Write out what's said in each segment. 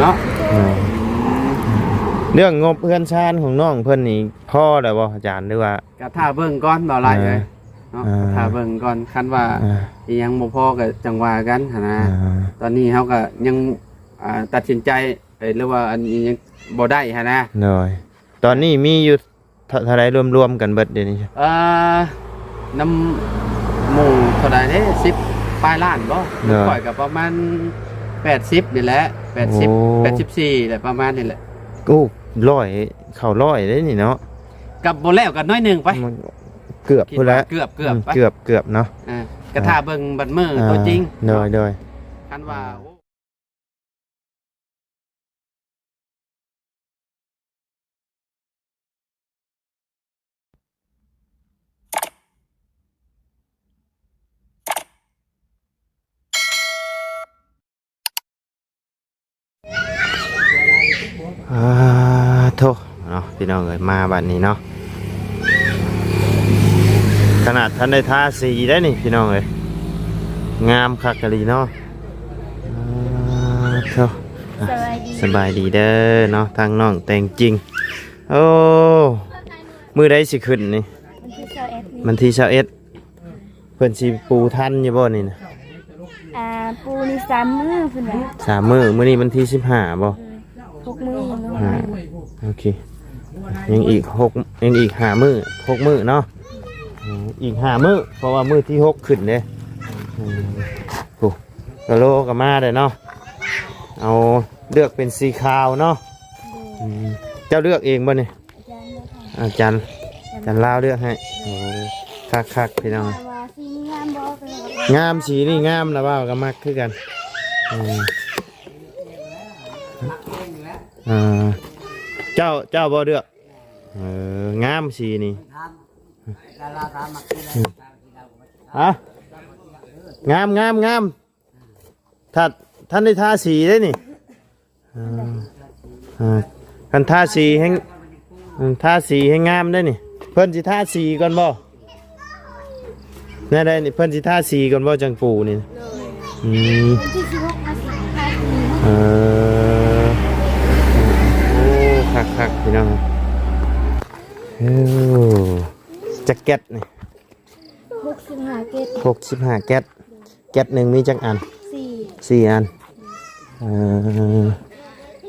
เนาะเรื่องงบเพื่อนชาญของน้องเพิ่นนี่พ่อแล้วบ่อาจารย์หรือว่าก็ท่าเบิ่งก่อนบ่ไรเลยเนาะท่าเบิ่งก่อนคันว่ายังบ่พอก็จังว่ากันนะตอนนี้เฮาก็ยังตัดสินใจหรือว่าอันนี้ยังบ่ได้ฮะนะตอนนี้มีอยู่เท่าไรรวมๆกันเบิดเดี๋ยวนี้น้ำหมู่เท่าไรเด้10ปลายล้านบ่ปล่อยก็ประมาณ80นี่แหละ80 84แหละประมาณนี่แหละโอ้100เข้า100ได้นี่เนาะกับบ่แล้วกันน้อยนึงไปเกือบพุ่นแล้วเกือบเนาะกระทาเบิ่งบัดมือตัวจริงโดยคันว่าโทษเนาะพี่น้องเอ้ยมาบัดนี้เนาะขนาดท่านได้ทาสีได้นี่พี่น้องเอ้ยงามคักกะลีเนาะโทษสบายดีเด้อเนาะทางน้องแต่งจริงโอ้มือได้สิขึ้นนี่มันที่21เพิ่นสิปูทันอยู่บ่นี่นะปูนี่3 มื้อเพิ่นว่า3 มื้อมื้อนี้มันที่15บ่6 มื้อโอเคยังอีก5 มื้อ6 มื้อเนาะอีก5 มื้อเพราะว่ามื้อที่6ขึ้นเด้โอ้กะโลก็มาได้เนาะเอาเลือกเป็นสีขาวเนาะเจ้าเลือกเองบ่นี่อาจารย์ลาวเลือกให้โอ้คักๆพี่น้องงามสีนี่งามนะบ่าวก็มักคือกันเจ้าบ่เลือกงามสีนี่ฮะงามถ้าท่านได้ทาสีได้นี่ท่านทาสีให้งามได้นี่เพิ่นสิทาสีก่อนบ่แน่ได้นี่เพิ่นสิทาสีก่อนบ่จังปูนี่โอ้คักพี่น้องแจ็คเก็ตนี่65 แก๊สหนึ่งมีจักอัน4 อัน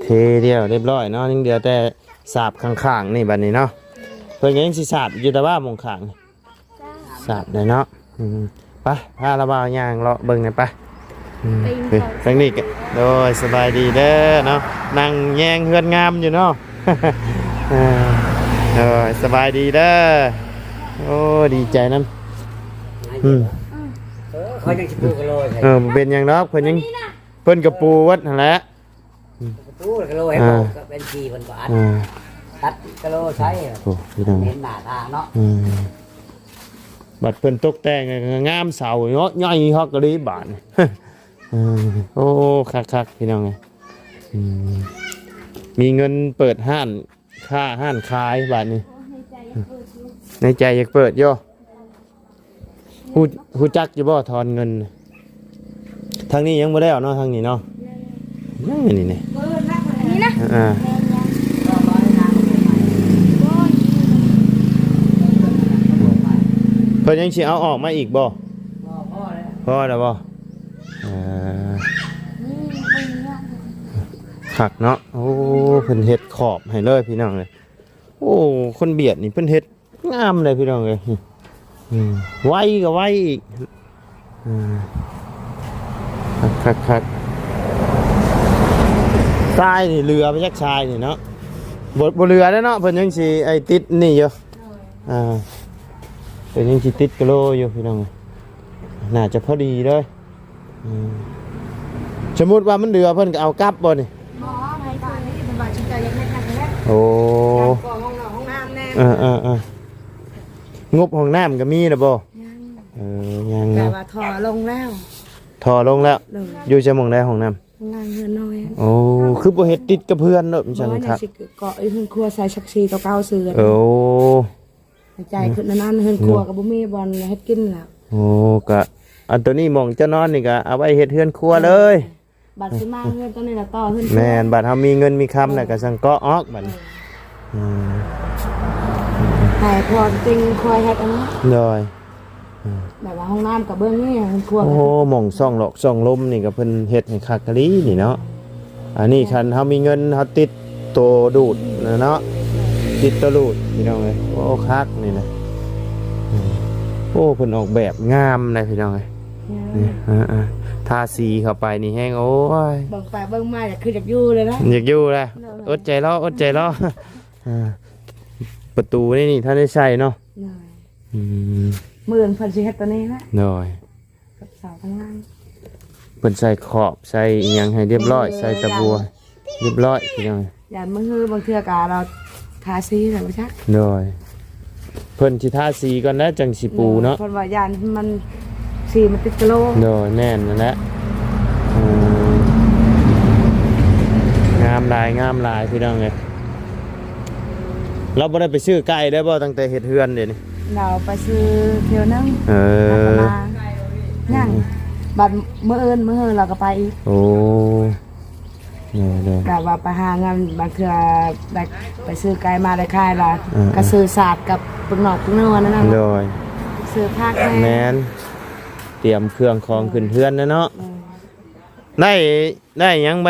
เทเดียวเรียบร้อยเนาะนี่เดียวแต่สาบข้างๆนี่บัดนี้เนาะเพิ่นยังสิสาบอยู่แต่ว่ามองข้างสาบได้เนาะไปพาระบายย่างเลาะเบิ่งหน่อยไปทางนี้ก็โดยสบายดีเด้อเนาะนั่งแยงเฮือนงามอยู่เนาะสบายดีเด้อโอ้ดีใจนำเขายังสิปูกะโลเป็นอย่างนอกเพิ่นกระปูวัดนั่นแหละปูกะโลให้บอกก็เป็น4เพิ่นก็อัดตัดกะโลใช้โอ้พี่น้องเห็นหน้าทางเนาะบัดเพิ่นตกแต่งงามเสาเนาะย่อยฮอกกะลีบาดโอ้คักๆพี่น้องไงมีเงินเปิดห้านขายบาดนี้ในใจอยากเปิดโยฮู้จักอยู่บ่ทอนเงินทางนี้ยังบ่ได้เอาเนาะทางนี้เนาะยังนี่นี่นะเพิ่นยังสิเอาออกมาอีกบ่พอแล้วบ่คักเนาะโอ้เพิ่นเฮ็ดขอบให้เลยพี่น้องเลยโอ้คนเบียดนี่เพิ่นเฮ็ดงามเลยพี่น้องเลยไว้ก็ไว้อีกคักทรายนี่เรือไปยักชายนี่เนาะบนเรือแล้วเนาะเพิ่นยังสิไอ้ติดนี่อยู่เพิ่นยังสิติดกะโลอยู่พี่น้องน่าจะพอดีเลยสมมุติว่ามันเรือเพิ่นก็เอากลับบ่นี่โอ้งบห้องน้ำก็มีนะบ่ยังแต่ว่าถอลงแล้วอยู่จะมองได้ห้องน้ำเงินน้อยโอ้คือบ่เฮ็ดติดกับเพื่อนเนาะมันจังครับเกาะไอ้เฮือนครัวใส่ชักชีเก่าๆซื้อโอ้ใจขึ้นนานๆเฮือนครัวก็บ่มีบอลเฮ็ดกินแล้วโอ้ก็อันตัวนี้มองจะนอนนี่ก็เอาไว้เฮ็ดเฮือนครัวเลย บัตรสิมาเงินตอนนี้ละต่อขึ้น แม่นบัดเฮามีเงินมีคำน่ะก็สังเกาะออกบัดอืม ให้พอจริงคอยเฮ็ดอันนี้ โดย แบบว่าห้องน้ำกับเบื้องนี่ห้องครัว โอ้โหหม่องซ่องหลอกซ่องลมนี่ก็เพิ่นเฮ็ดให้คักกะลีนี่เนาะอันนี้คันเฮามีเงินเฮาติดตัวดูดนะเนาะติดตัวดูดพี่น้องเอ้ยโอ้คักนี่นะโอ้เพิ่นออกแบบงามนะพี่น้องเอ้ยนี่ทาสีเข้าไปนี่แฮงโอ้ย เบิ่งไปเบิ่งมาอยากคืออยากอยู่เลยนะ อยากอยู่แหละอดใจรออดใจรอประตูนี่ท่านได้ใช้เนาะ หน่อย อืม หมื่นเพิ่นสิเฮ็ดตัวนี้นะ หน่อย กับสาวทั้งนั้น เพิ่นใส่ขอบใส่อิหยังให้เรียบร้อยใส่ตะบัวเรียบร้อยพี่น้อง ยานมื้อบางเทื่อกะเราทาสีแล้วบ่จัก หน่อยเพิ่นสิทาสีก่อนนะจังสิปูเนาะ เพิ่นว่ายานมันสีมันติดกะโล หน่อยแม่นนั่นแหละอืมงามหลายพี่น้องเอ้ยเราบ่ได้ไปซื้อไก่ได้บ่ตั้งแต่เฮ็ดเฮือนเดี๋ยวนี้ เราไปซื้อเที่ยวนึง เออ มาย่างบัดมื้ออื่นมื้อฮือเราก็ไปอีก โอ้เด้อ แบบว่าไปหางานบางเทื่อได้ไปซื้อไก่มาได้ขายละ อืม ก็ซื้อศาสตร์กับปึกหนอกปึกนัวนั่นน่ะ โดย ซื้อผัก แม่นเตรียมเครื่องของขึ้นเฮือนนะเนาะได้หยังใบ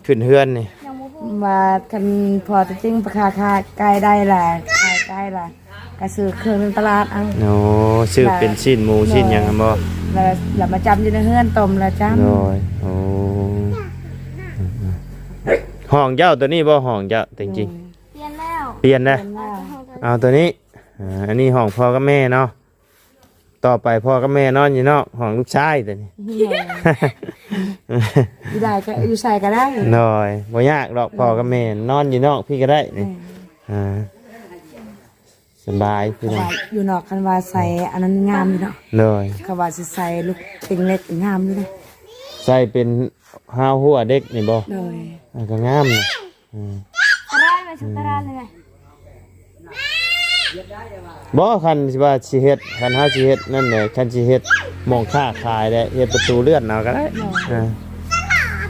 ขึ้นเฮือนนี่ ว่าคันพอจะจริงราคาไก่ได้แหละขายไก่ละก็ซื้อเครื่องในตลาดเอา โอ้ซื้อเป็นชิ้นหมูชิ้นหยังกันบ่ แล้วมาจำอยู่ในเฮือนต้มแล้วจ้ำ โดยโอ้ห้องเจ้าตัวนี้บ่ห้องเจ้าแต่จริง เปลี่ยนแล้ว ๆเปลี่ยนนะ เป็นว่า เอาตัวนี้อันนี้ห้องพ่อกับแม่เนาะต่อไปพ่อกับแม่นอนอยู่นอกห้องลูกชายตัวนี้ อยู่ได้ก็อยู่ใส่ก็ได้ หน่อยบ่ยากดอกพ่อกับแม่นอนอยู่นอกพี่ก็ได้นี่สบายพี่น้อง ว่าอยู่นอกคันว่าใส่อันนั้นงามอยู่เนาะ หน่อย เขาว่าสิใส่ลูกติงเล็กงามอยู่เลย ใส่เป็นห้าวหัวเด็กนี่บ่ เลย ก็งามนะ ตารางไหมชุดตารางเลยไหม บ่คันสิว่าสิเฮ็ดคันเฮาสิเฮ็ดนั่นแหละคันสิเฮ็ดหม่องค้าขายได้เฮ็ดประตูเลื่อนเอาก็ได้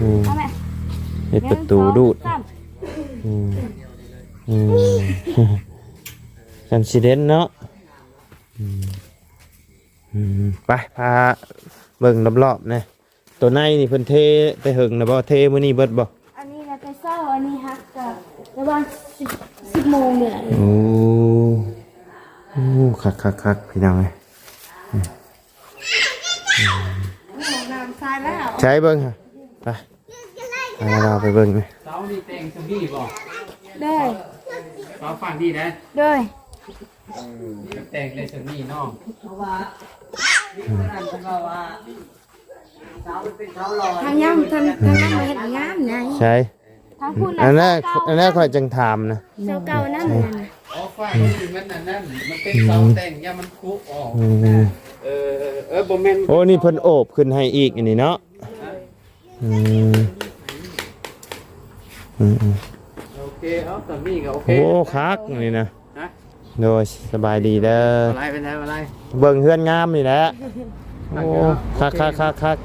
อืม เอาไหม เฮ็ดประตูดูด สาม อืมอืมคันสิเด่นเนาะไปพาเบิ่งรอบๆนะตัวในนี่เพิ่นเทไปหึงนะบ่เทมื้อนี้เบิดบ่ อันนี้แล้วก็เศร้าอันนี้ฮักกับระหว่าง10 โมงเนี่ย โอ้โอ้คักพี่น้องเอ้ย น้ำใส่แล้ว ใช้เบิ่งค่ะไปเราไปเบิ่งไหม เสานี่แต่งสมีบ่ ได้ เสาฝั่งที่นะ ด้วย แต่งในสมีเนาะ เพราะว่านั่นเพราะว่าเสาเป็นเสาลอย ทางย่ำทางย่ำมาเห็นงามไง ใช้ ทั้งคุณ อันนั้นค่อยจังถามนะ เจ้าเก่านั่นเลยนะ อ๋อฝั่งนี้มันนั่นมันเป็นเสาแต่งยามันคุออก บ่แม่น โอ้นี่เพิ่นโอบขึ้นให้อีกอันนี้เนาะอืม โอเคเอาสมีก็โอเค โอ้คักนี่นะ ฮะ โดยสบายดีเด้อ อะไรเป็นอะไร เบิ่งเฮือนงามนี่แหละโอ้คัก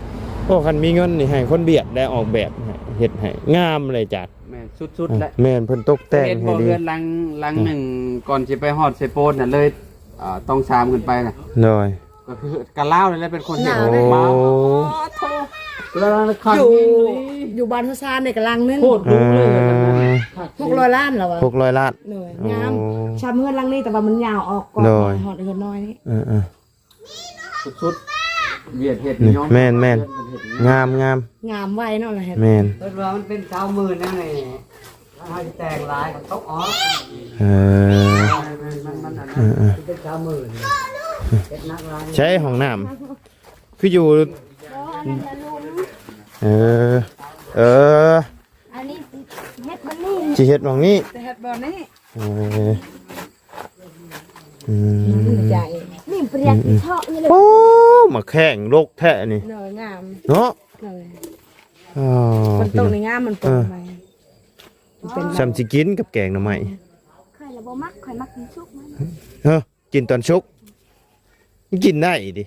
โอ้คันมีเงินนี่ให้คนเบียดได้ออกแบบให้เฮ็ดให้งามเลยจัด แม่นสุดๆแล้ว แม่นเพิ่นตกแต่ง เฮ็ด ให้ บ่ ดี เรือนหลังหนึ่งก่อนสิไปฮอดเซโปนน่ะเลยต้องชามขึ้นไปน่ะ โดย ก็คือกะลาวนี่แหละเป็นคนเฮ็ด โอ้ มาแล้วคัน อยู่บ้านทุซานในกำลังนึง โคตรรู้เลยกันนะ 600 ล้านแล้ววะ 600ล้าน เหนื่อยงามชามเฮือนหลังนี้แต่ว่ามันยาวออกก่อน โดย หอดเฮือนน้อยนี่ สุดๆเวียดเฮ็ด นี่ ย้อม แม่นงาม งามไว้เนาะล่ะเฮ็ด แม่น เพราะว่ามันเป็นเสาหมื่นนั่นเองถ้าจะแต่งลายก็ตกออก เออ มันอัน เป็นเสาหมื่นเป็นนักลาย ใช้ห้องน้ำคืออยู่ อันนั้นละลุง เออ อันนี้เฮ็ดมันนี่ สิเฮ็ดหม่องนี้ แต่เฮ็ดบ่นี่ เอออืม ใจ นี่เปรียกเทาะนี่เลย โอ้มาแข่งโลกแท้นี่ เหนื่อยงาม เนาะ เหนื่อย อ๋อ มันตกในงามมันตกไปมันเป็น ซ้ำสิกินกับแกงหน่อไม้ ใครละบ่มักใครมักกินชุกมัน เฮ้อกินตอนชุกกินได้ดิ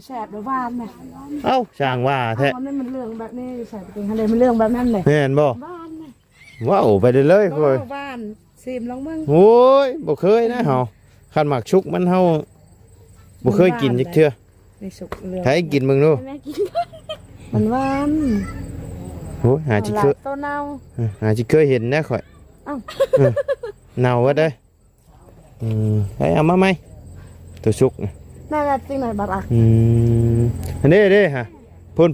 แสบเดี๋ยวบ้านน่ะ เอ้าช่างว่าแท้ มันมันเรื่องแบบนี้ใส่ไปกินทะเลมันเรื่องแบบนั้นเลย แม่นบ่ บ้านน่ะ ว้าวไปได้เลยค่อย บ้านซิมลองมึง โอ้ยบ่เคยนะเฮาคันหมักชุกมันเฮาบ่เคยกินจักเทื่อ ในสุกเรื่อง ให้กินมึงดู แม่กิน มันหวาน โอ้ยหาจิ หลา เคย ตัวเน่า หาจิเคยเห็นนะข่อย เอ้า เออเน่าว่าเด้อไปเอามาไหมตัวชุกน่ะ น่าจะจริงหน่อยบักอ่ะ อันนี้เด้ฮะพ่น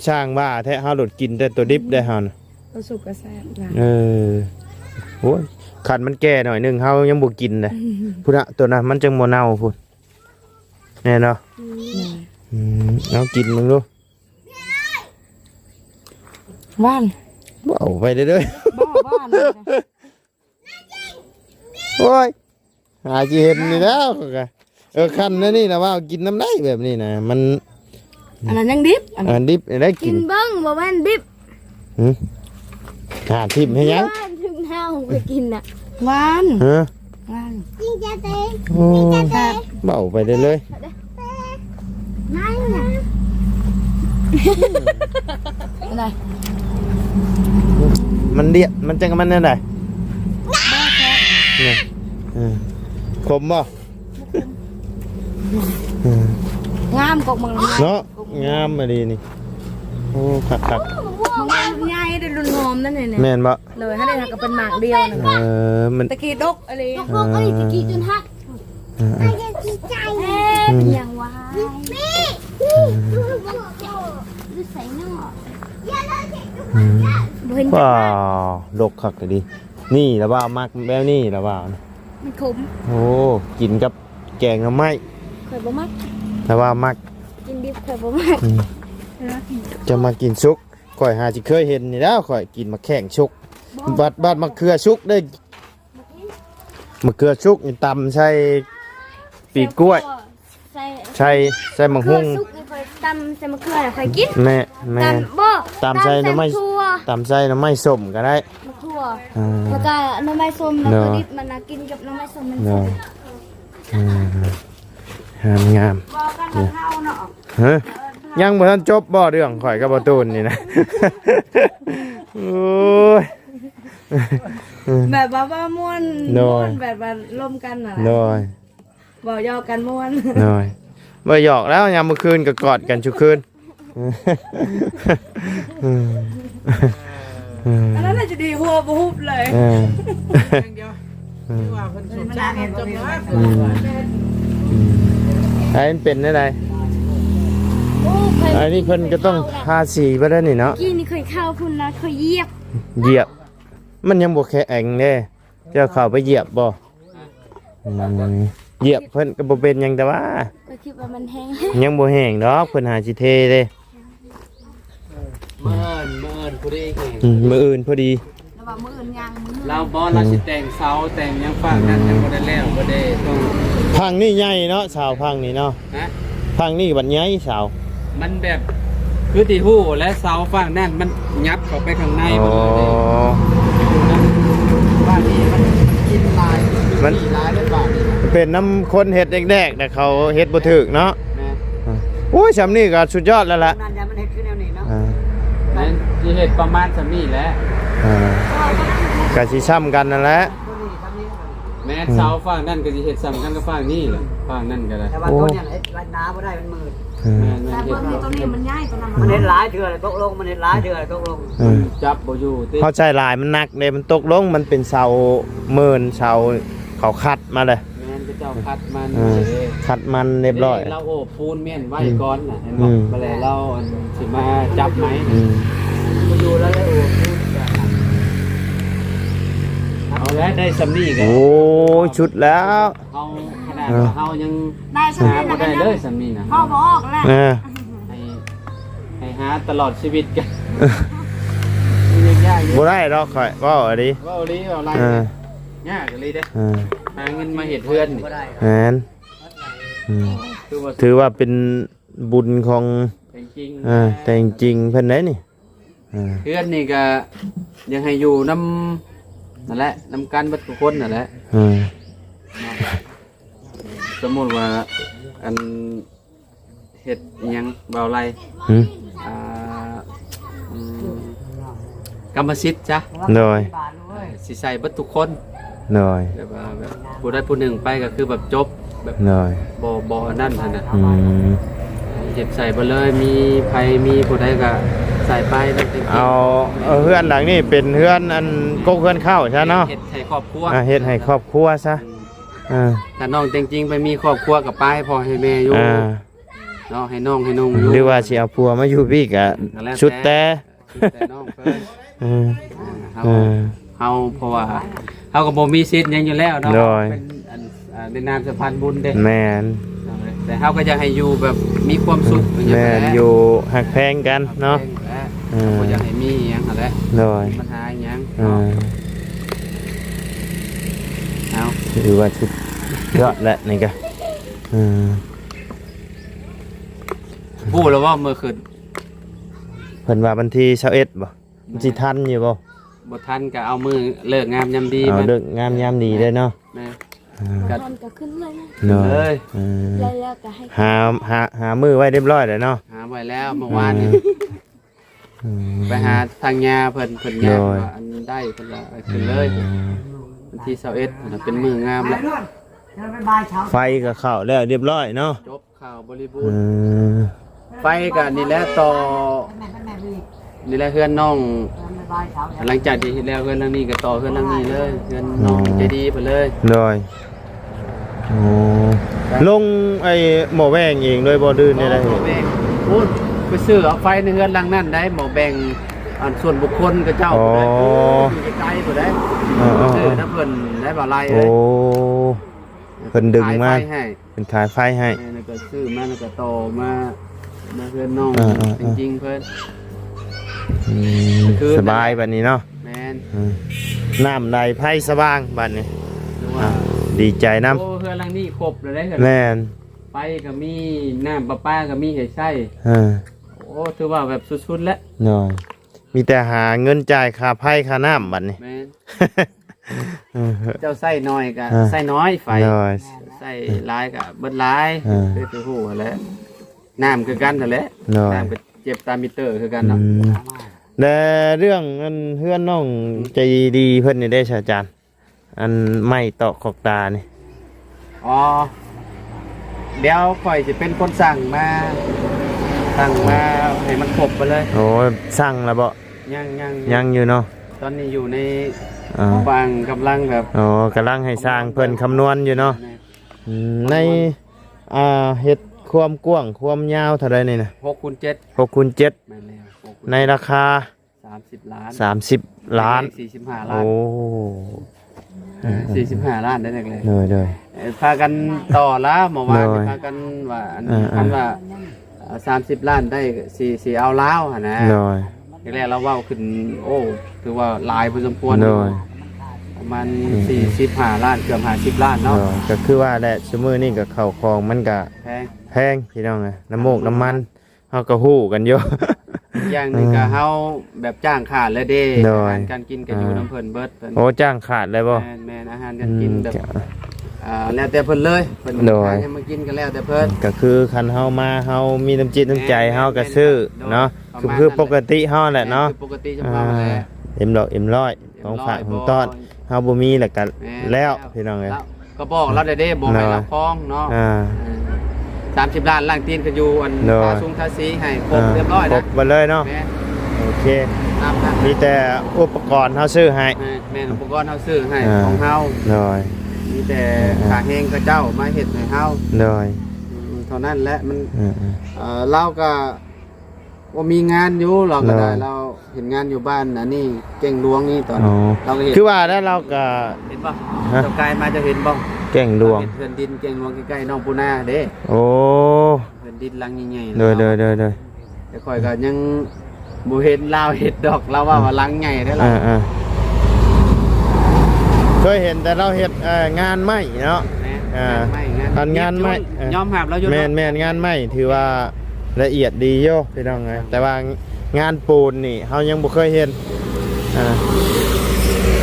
ช่างว่าแท้เฮาหลดกินแต่ตัวดิบได้เฮาน่ะ ตัวสุกก็แซ่บนะ โอ้ยขันมันแก่หน่อยหนึงเฮายังบ่กินเลยพุ่นน่ะตัวนั้นมันจังบ่เน่าพุ่นแน่เนาะเอากินมึงดู บ้าน ว้าวไปเด้อ บ้านเลย โอ้ยหาสิเห็นนี่แล้วก็คันนะนี่นะว่ากินน้ำได้แบบนี้นะมัน อันนั้นยังดิบอัน อันดิบได้ กิ กิน นเบิ้งบ่แม่นดิบ หาทิมให้ยัง บ้านถึงเฮาไปกินน่ะ หวาน ฮะ หวาน กินจะเตะ โอ้เบาไปได้เลย นั่นน่ะ อะไร มันเดียดมันจังมันนั่นไงเนี่ยคมบ่ งามกบมึง เนาะงามมาดีนี่โอ้คัก มันง่ายได้รุนหอมนั่นเอง แม่นบ่ เลยให้ได้ทำกับเป็นหมากเดียวนะ มัน ตะกี้ดกอะไร พวกไอ้ตะกี้จนฮักไอ้จะดีใจเป็นอย่างวายแม่ดูใส่หน้าบ่เห็น ว้าวดกคักเลยดินี่ละว่ามักแบบนี้ละว่า มันขม โอ้กินกับแกงหน่อไม้ ข่อยบ่มัก ละว่ามัก กินดิบข่อยบ่มัก จะมากินชุกข่อยหาจิเคยเห็นนี่แล้วข่อยกินมาแข่งชุกบัดมะเขือชุกได้มะเขือชุกนี่ตำใส่ปีกล้วย ใส่ ใส่มะ เครื่ ฮุ่ อง สุกข่อยตำใส่มะเขือข่อยกิน แม่ ตำบ่ ตำใส่หน่อไม้ ถั่ว ตำใส่หน่อไม้ส้มก็ได้ มะถั่ว อ่า แล้วก็น้ำไม้ส้มแล้ว เน ก็ อะ ดิบมันน่ะกินกับน้ำไม้ส้มมัน เนาะ งาม บอกกันมาเท่าเนาะ ฮะยังบ่ทันจบบ่เรื่องข่อยกับบ่ตูนนี่นะ โอ้ย แบบว่าม่วน โด ม่วย นแบบว่าร่มกันน่ะ น้อย บอกยอกันม่วน น้อยบ่หยอกแล้วยามมื้อคืนก็กอดกันทุกคืน อันนั้นน่าจะดีหัวบุบเลย เออ ไอ้มันเป็นได้ไร โอ้เคย ไอ้นี่เพิ่นก็ต้องทาสีไปแล้วนี่เนาะ กี้นี่เคยเข้าพุ่นนะเคยเหยียบ เหยียบ มันยังบ่แข็งเด้เจ้าเข้าไปเหยียบบ่เหยียบเพิ่นก็บ่เป็นหยังแต่ว่า ก็คิดว่ามันแห้ง ยังบ่แห้งดอกเพิ่นหาสิเทเด้ เมื่อนผู้ได้เก่ง มื้ออื่นพอดี แล้วว่ามืออื่นยังมือ เราบอเราสิแต่งเสาแต่งหยังฝากนั้นยังบ่ได้แล้วบ่ได้ต้อง พังนี่ใหญ่เนาะสาวพังนี่เนาะ ฮะ พังนี่บัดใหญ่สาว มันแบบคือที่หู้และเสาฝากนั่นมันยับเข้าไปข้างใน อ๋อ บ้านนี้มันกินลาย มัน ลายด้วยบ้านนี้นะ เป็นน้ำคนเฮ็ดแดกๆแต่เขาเฮ็ดบ่ถึกเนาะ แม่ โอ้ยสำนี่ก็สุดยอดแล้วล่ะ นั่นยามันเห็ดขึ้นแนวนี้เนาะ แม่สิเฮ็ดประมาณซำนี้แหละ ก็สิซ้ำกันนั่นแหละ แม่เสาฝากนั่นก็สิเฮ็ดซ้ำกันกับฝากนี่แหละฝากนั่นก็ได้ แต่ว่าต้นเนี่ยลายน้ำบ่ได้มันมืด แม่น แต่ เฮ็ เบิ่ ด งนี่ตัวนี้มันง่ายตัวนั้น มันเห็ดหลายเถื่อเลยตกลงมันเห็ดหลายเถื่อเลยตกลง จับบ่อยู่ติ เข้าใจหลายมันหนักเลยมันตกลงมันเป็นเสาเมินเสาเขาคัดมาเลย แม่นก็เจ้าคัดมัน คัดมันเรียบร้อย เราโอบปูนเม่นไว้ก่อนน่ะเห็นบ่บ่แล้วเราอันสิมาจับไหม มาอยู่แล้วเลยโอ้พูดแบบ เอาแล้วได้ซำนี้ก็ โอ้ยชุดแล้ว เฮาขนาดว่าเฮายัง ได้ใช่ หา ไหม บ่ได้เลยซำนี้นะ พ่อบอกแล้ว เออ ให้หาตลอดชีวิตกันมียากอยู่ บ่ได้ดอกข่อยว่าเอาดิ ว่าเอาลีเอาไร เออย ากเลยเด้ เออ หาเงินมาเฮ็ดเพื่อนนี่ บ่ได้ แมนอืม คือว่า ถือว่าเป็นบุญของ จริง แต่จริงๆเพิ่นได้นี่อ่า เพื่อนนี่ก็ยังให้อยู่นํนั่นแหละนํกันเบัดทุกคนนั่นแหละ อ่า สมมุติว่าอันเฮ็ดอิหยังเบาไร หืม อ่าอืมกรรมสิทธิ์จ้ะ โดย สิใส่เบิดทุกคน โดย แบบว่าแบบผู้ใดผู้หนึ่งไปก็คือแบบจบแบบ โดย บ่นั่นหั่นน่ะ อืม เก็บใส่ไปเลยมีไผมีผู้ใดก็ใส่ไปแล้วจริงๆ เอาเฮือนหลังนี่เป็นเฮือนอันกกเฮือนเข้าใช่เนาะ เฮ็ดให้ครอบครัว เฮ็ดให้ครอบครัวซะอ่า ถ้าน้องจริงๆไปมีครอบครัวกับป้าให้พ่อให้แม่อยู่ อ่า เนาะให้น้องให้นุ่งอยู่ หรือว่าสิเอาผัวมาอยู่พี่ก็ แล้ว ชุดแต่ แต่น้องเพิ่น อืม เฮา อืม เฮาเพราะว่าเฮาก็บ่มีสิทธิ์หยังอยู่แล้วเนาะ โดย เป็นอันในนามสะพานบุญเด้ แม่น แต่เฮาก็อยากให้อยู่แบบมีความสุข แม่นอยู่หักแพงกันเนาะ อืม บ่อยากให้มีหยังหั่นแหละ โดย ปัญหาหยัง อ่า เนาะเอา ถือว่าสุดยอดแล้วนี่ก็อืม พูดแล้วว่ามื้อคืน เพิ่นว่าวันที่21บ่มันสิทันอยู่บ่ บ่ทันก็เอามือเลิกงามยามดี เอา มา เลิกงามยามดีเด้อเนาะ แม่ อ่า มันก็ขึ้นเลยนะ เนาะ เลย อืม แล้วก็ให้ หามือไว้เรียบร้อยแล้วเนาะ หาไว้แล้วเมื่อวานนี้ อืม ไปหาทางยาเพิ่นยา โดย ว่าอันได้เพิ่นละขึ้นเลยวันที่21น่ะเป็นมืองามแล้ว ไฟก็เข้าแล้วเรียบร้อยเนาะ จบข่าวบริบูร อื ณ์ ม ไฟก็นี่แหละต่อนี่แหละเฮือนน้องหลังจากที่เฮ็ดแล้วเฮือนหลังนี้ก็ต่อเฮือนหลังนี้เลยเฮือนน้องใจดีไปเลย โดยโอ้ลงไอ้หมอแวงเองโดยบ่ดื้อนี่ได้ หมอแบ่งพูดไปซื้อเอาไฟในเฮือนหลังนั้นได้หมอแบ่งอันส่วนบุคคลกับเจ้าผู้ใดอยู่ไกลๆผู้ใดซื้อน้ำเพิ่นได้บ่ไร โอ้ เลย เพิ่นดึงมา ขยไฟให้ เป็นขายไฟให้ แล้วก็ซื้อมาแล้วก็ต่อมาเพื่อนน้อง จริงๆเพื่อน อืม คือ สบายบัดนี้เนาะ แมน อืมน้ำใดไผสว่างบัดนี้ หรือว่า ดีใจน้ โอ้เพื่อนหลังนี้ครบเลยได้ ำแม่น ไฟก็มีน้ำประปาก็มีให้ใช้ เออ โอ้ถือว่าแบบสุดๆแล้ว หน่อยมีแต่หาเงินจ่ายค่าไฟค่าน้ำบัดนี้ แมน เออ เจ้าใส่น้อยก็ อ่า ใส่น้อยไฟ หน่อย ใส่หลายก็เบิดหลาย อ่า คือหูแหล้วน้ำคือกันนั่นแหละ หน่อย น้ำก็เจ็บตามมิเตอร์คือกัน อื เนาะ มและเรื่องเงินเพื่อนน้องใจดีเพิ่นนี่ได้ชาจารย์อันไม่ตอกขอกตานี่ อ๋อเดี๋ยวข่อยจะเป็นคนสั่งมาให้มันครบไปเลย โอ้สั่งแล้วบ่ ยัง อยู่เนาะ ตอนนี้อยู่ใน อ่า บางกำลังแบบ อ๋อกำลังให้สร้างเพิ่นคำนวณอยู่เนาะอืมในเฮ็ดความกว้างความยาวเท่าใดนี่นะ 6x7 6คูณ7 แม่นแล้ว6 ในราคา 30 ล้าน 30 ล้าน 45 โอ้ ล้าน45 ล้านได้เลย เลย พากันต่อละเมื่อวาน เลย พากันว่าอัน อ่า ว่า30 ล้านได้สิเอาแล้วหั่นนะ เลย แรกๆเราเว้าขึ้นโอ้ถือว่าหลายพอสมควร เลย ประมาณ45 ล้านเกือบ50 ล้านเนาะ ก็คือว่าแหละชั่วมือนี่กับข้าวของมันก็ แพง แพงพี่น้องไงน้ำมูกน้ำมันเฮาก็ฮู้กันอยู่ อีกอย่างหนึงก็เฮาแบบจ้างขาดเลยเด้ โดย อาหารการกินก็อยู่น้ำเพิ่นเบิดเพิ่น โอ้จ้างขาดเลยบ่ แม่นอาหารการกินแบบแล้วแต่เพิ่นเลยเพิ่น โดย หาให้มากินก็แล้วแต่เพิ่น ก็คือคันเฮามาเฮามีน้ำจิตน้ำใจเฮาก็ซื้อเนาะ โดย คือปกติเฮาแหละเนาะ คือปกติจำเฮาแหละ เอ็มดอกเอ็มร้อยของฝากของต้อนเฮาบ่มีแล้วก็ ม่น แล้วพี่น้องเอ้ย แล้วก็บอกเราได้บอกให้ โดย เราคล้องเนาะ อ่า 30 ล้านล่างตีนก็อยู่อัน โดย ทาซุงทาสีให้ครบเรียบร้อย คร นะ บหมดเลยเนาะ แม่น โอเค ตามนั้น มีแต่อุปกรณ์เฮาซื้อให้ แม่นอุปกรณ์เฮาซื้อให้ อ่า ของเฮา หน่อย มีแต่ขาเฮงก็เจ้ามาเฮ็ดให้เฮา หน่อย เท่านั้นแหละมัน อืม เราก็ว่ามีงานอยู่เราก็ได้ เนอะ เราเห็นงานอยู่บ้านอันนี้เก่งดวงนี่ตอน อ๋อ เราก็เห็น คือว่าแล้วเราก็ เห็นป่ะ ฮะ เจ้ากายมาจะเห็นบ้าง แก่งดวง เห็นเพื่อนดินเก่งดวงใกล้ๆน้องปูนาเด้ โอ้ เพื่อนดินหลังใหญ่ๆ โดย แต่ข่อยก็ยังบ่เห็นลาวเห็ดดอกเราว่าหลังใหญ่ได้อล่ะ อ่าเคยเห็นแต่เราเห็ดงานไหมเนาะ อ่า ไม่ อันงานไม่ ยอมหับแล้วอยู่ แม่นงานไหมถือว่าละเอียดดีโยพี่น้องไงแต่ว่างานปูนนี่เฮายังบ่เคยเห็น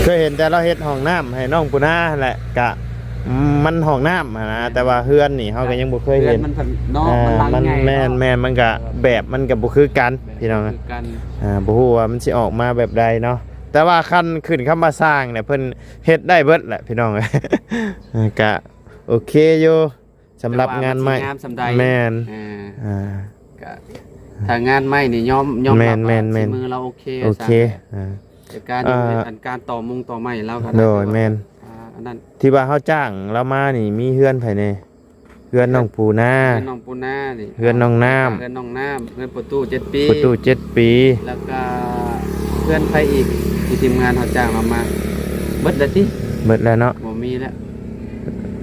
เคยเห็นแต่เราเฮ็ดห้องน้ำให้น้องปูนาแหละกะ มันห้องน้ำอะนะแต่ว่าเฮือนนี่เฮาก็ยังบ่เคย เพื่อ เห็ น น มันผันนอกมันลัง มัน ไง แม่นมันก็แบบมันก็บ่คือกันพี่น้อง คือกัน บ่ฮู้ว่ามันสิออกมาแบบใดเนาะแต่ว่าคันขึ้นคำว่าสร้างเนี่ยเพิ่นเฮ็ดได้เบิดแหละพี่น้อง ก็โอเคอยู่สำหรับงานใหม่ งามสำใด แม่น อ่า อ่า ก็ถ้างานใหม่นี่ยอมรับ แม่น ว่า แม่น ฝีมือเราโอเค โอเคอ่า แต่การอยู่ในอันการต่อมุงต่อไม้เราก็ โดยแม่น อันนั้น ที่ว่าเขาจ้างเรามานี่มีเฮือนไผแน่เฮือนน้องปูนา เพื่อนน้องปูนานี่ เฮือนน้องน้ำ เพื่อนน้องน้ำเพื่อนประตู7 ปี ประตู7 ปี แล้วก็เพื่อนไผอีกที่ทีมงานเขาจ้างเรามาเบิดแล้วติ เบิดแล้วเนาะ บ่มีแล้ว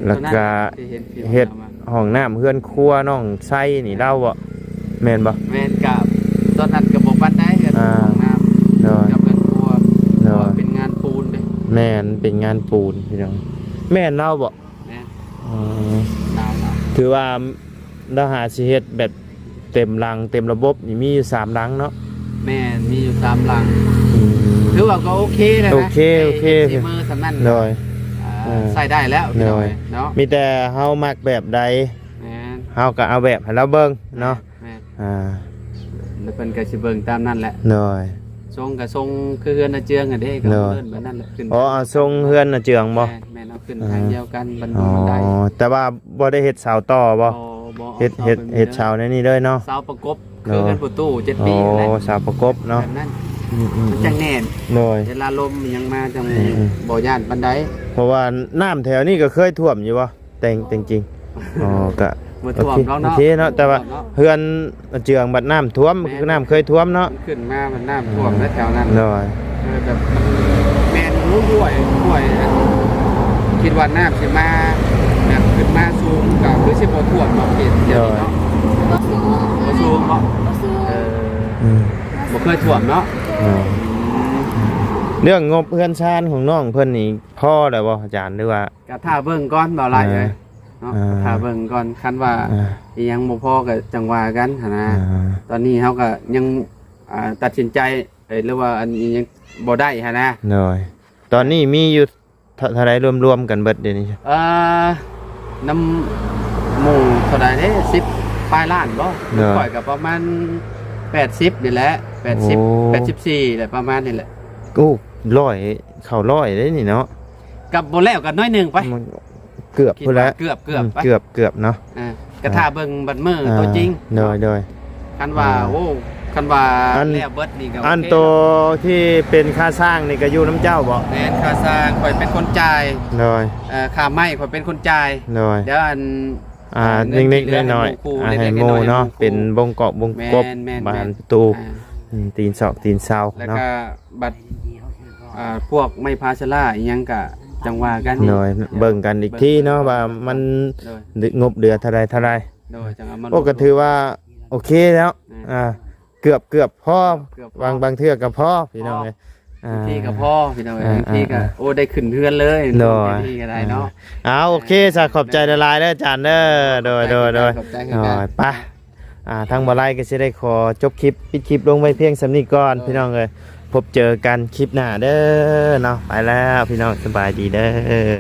แล้วก็ ที่เห็นที่ เฮ็ด รามา ห้องน้ำเฮือนครัวน้องไส้นี่เล่าบ่แม่นบ่ แม่นกับตอนนั้นก็บ่ปานใดเฮ็ด อ่า ห้องน้ำ โดย กับเพื่อนครัว โดย เป็นงานปูนเด้ แม่นเป็นงานปูนพี่น้องแม่นเล่าบ่ แม่น อ๋อ ตามเรา ถือว่าเราหาสิเฮ็ดแบบเต็มรังเต็มระบบนี่มีอยู่3รังเนาะ แม่นมีอยู่3หลัง อืม ถือว่าก็โอเคเลยนะ โอเคโอเค ไที่มือสำนัน โดย ใส่ได้แล้วพี่น้อยเนาะ มีแต่เฮามักแบบใด แม่น เฮาก็เอาแบบให้เราเบิ่งเนาะ แม่น อ่า แล้วเพิ่นก็สิเบิ่งตามนั่นแหละ โดย ทรงก็ทรงคือเฮือนน่ะเจืองอ่ะเด้ก็ เนอะ เดินแบบนั้นแหละขึ้น อ๋อเอาทรงเฮือนน่ะเจืองบ่ แม่นเอาขึ้นทางเดียวกันบัน อ๋อ ได แต่ว่าบ่ได้เฮ็ดเสาต่อบ่ บ่อา เฮ็ด สาไป เสาในนี่เลยเนาะ เสาประกบ เน คือ อะ เฮือนประตู7 อ๋ ปี อ แหละ เสาประกบเนาะ แบบนั้น อืม มันจังแน่น โดย เวลาลมยังมาจัง อืม บ่ย่านปานใด เพราะว่าน้ำแถวนี้ก็เคยท่วมอยู่บ่แต่จริงๆอ๋อก็ บ่ โอ ท่วม เค แล้ว โอ เนาะ เคเนาะแต่ว่า บ่ท่มเนะ เฮือนเจืองบัดน้ำท่วมคือน้ำเคยท่วมเนาะ มันขึ้นมามันน้ำท่วมแล้วแถวนั้น โดย แบบแมนรู้ด้วยอันคิดว่าน้ำสิมาแบบขึ้นมาสูงก็คือสิบ่ท่วมเนาะเขตเดียวนี้เนาะ ก็สู้ บ่สูงเนาะ ก็สู้ อืม บ่เคยท่วมเนาะ เนาะเรื่องงบเพื่อนชาญของน้องเพิ่นนี่พ่อแล้วบ่อาจารย์หรือว่า ก็ท่าเบิ่งก่อนบ่หลายเลยเนาะ อ่า ท่าเบิ่งก่อนคันว่า อ่า อีหยังบ่พอก็จังว่ากันหั่นนะ อ่า ตอนนี้เฮาก็ยังตัดสินใจหรือว่าอันนี้ยังบ่ได้หั่นนะ หน่อยตอนนี้มีอยู่เท่าไรรวมๆกันเบิดเดี๋ยวนี้ น้ำหมู่เท่าใดเด้10ปลายล้านบ่ข่อยก็ประมาณ80นี่แหละ80 84แหละประมาณนี่แหละ โอ้เข้าร้อยได้นี่เนาะ กับบ่แล้วกันน้อยหนึงไป มันเกือบ คิด พุ่น ว่า แล้ว เกือบไป เกือบเนาะ กระทาเบิ่งบัดมือตัวจริง โดย คันว่าโอ้คันว่า อัน แล้วเบิดนี่ก็โเค อันโตที่เป็นค่าสร้างนี่ก็อยู่น้ำเจ้าบ่ แม่นค่าสร้างข่อยเป็นคนจ่าย โดย ค่าไม้ข่อยเป็นคนจ่าย โดย เดี๋ยวอัน เงิ นิด ที่ ๆหน่อย เหลื ๆให้ ให้ หมู่ ให้ เนาะ ให้หมู่ เป็นบงเกาะบงกบ แม่น บานประตู อ่า ตีนศอกตีนเสา แล้ว เนาะ ก็บัตรพวกไม้พาชล่าอีหยังก็จังว่ากัน โดยเบิ่งกันอีกทีเนาะว่ามัน โดย งบเดือเท่าไร โดยจังเอามา โอ้ก็ถือว่าโอเคแล้ว เกือบพ่อ เกือบพอ บางเทื่อกับพ่อพี่น้องเลย ที่กับพ่อพี่น้อง อ่า ที่ก็โอ้ได้ขึ้นเทือนเลย โดย ที่ก็ได้เนาะ เอาโอเคสาขอบใจละลายเด้ออาจารย์เด้อโดย ขอบใจคือกัน ไปทางบ่ไลก็สิได้ขอจบคลิปปิดคลิปลงไว้เพียงสำนี้ก่อนพี่น้องเลยพบเจอกันคลิปหน้าเด้อเนาะไปแล้วพี่น้องสบายดีเด้อ